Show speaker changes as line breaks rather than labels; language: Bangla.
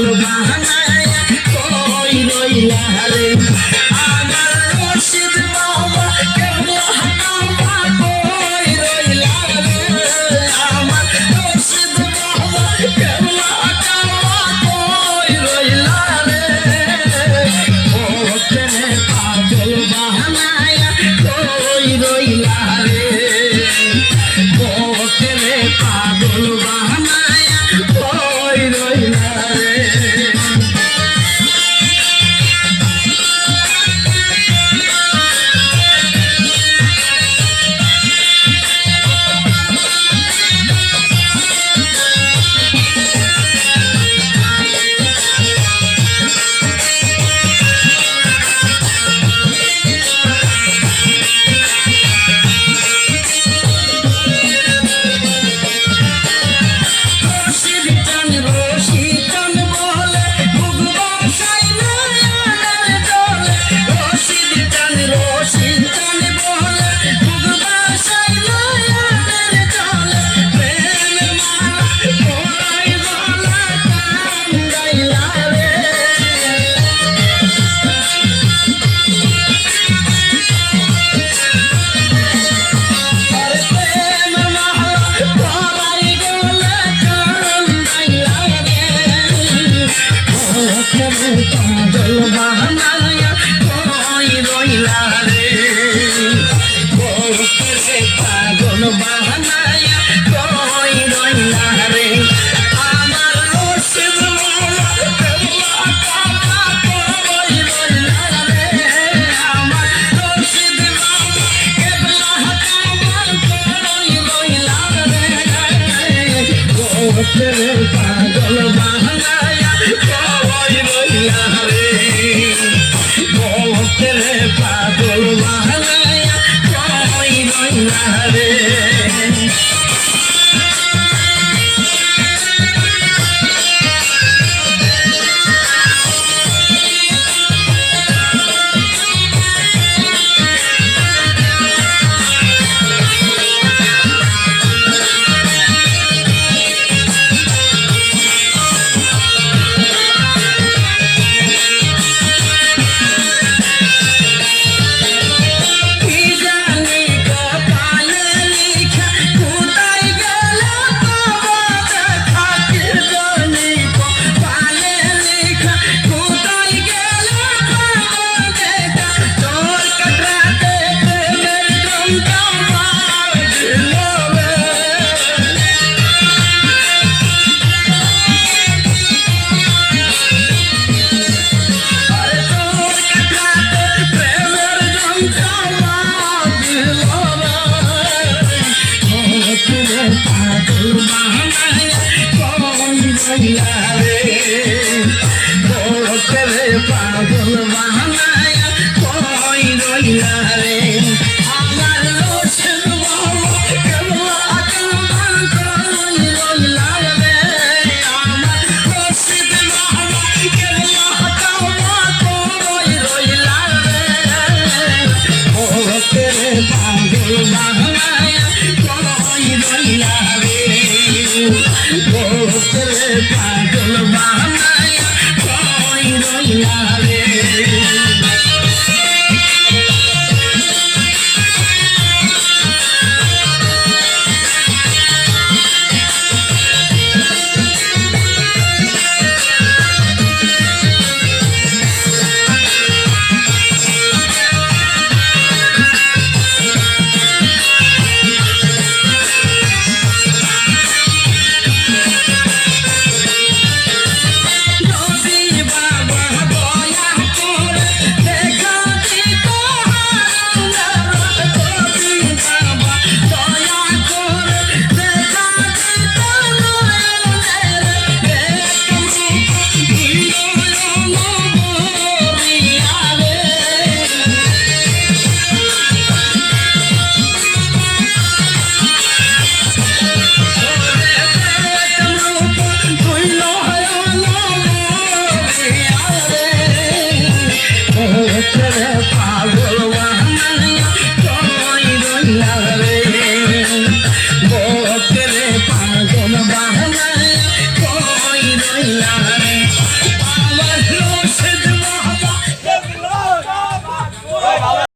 পাগল বাহানায়া কই রইলা রে আমার মুর্শিদ বাবা কেবলা কামা কই রইলা রে আমার মুর্শিদ বাবা কেবলা কামা কই রইলা রে ও কেনে পাগল বাহানায়া কই রইলা রে ও কেনে পাগল বাহানায়া কই রইলা রে পাগল বাহানায়া কই রইলা রে পাগল বাহানায়া কই রইলা রে আমার মুর্শিদ বাবা কেবলা কামা কই রইলা রে আমার মুর্শিদ বাবা কেবলা কামা কই রইলা রে পাগল বাহানায়া কই রইলা রে পাগল বাহানায়া কই রইলা রে পাগল বাহানায়া কই রইলা রে পাগল বাহানায়া কই রইলা রে আমার মুর্শিদ বাবা কেবলা কামা কই রইলা রে আমার মুর্শিদ বাবা কেবলা কামা কই রইলা রে ও পাগল বাহানায়া কই রইলা রে পাগল